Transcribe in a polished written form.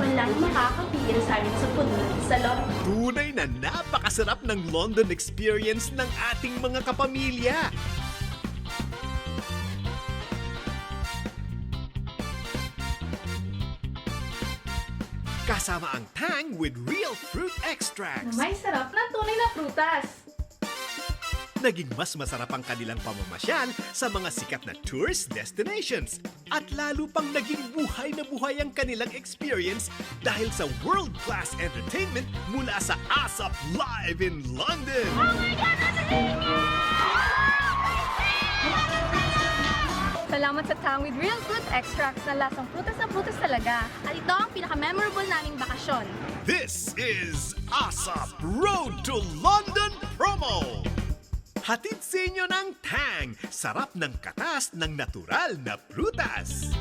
walang makakapigil sa amin sa puno sa loob. Tunay na napakasarap ng London experience ng ating mga kapamilya. Kasama ang Tang with real fruit extracts. May sarap ng tunay na prutas. Naging mas masarap ang kanilang pamamasyal sa mga sikat na tourist destinations. At lalo pang naging buhay na buhay ang kanilang experience dahil sa world-class entertainment mula sa ASAP Live in London. Salamat sa Tang with real fruit extracts na lasang prutas talaga. At ito ang pinaka-memorable naming bakasyon. This is ASAP Road to London promo! Hatid sa inyo ng Tang, sarap ng katas ng natural na prutas.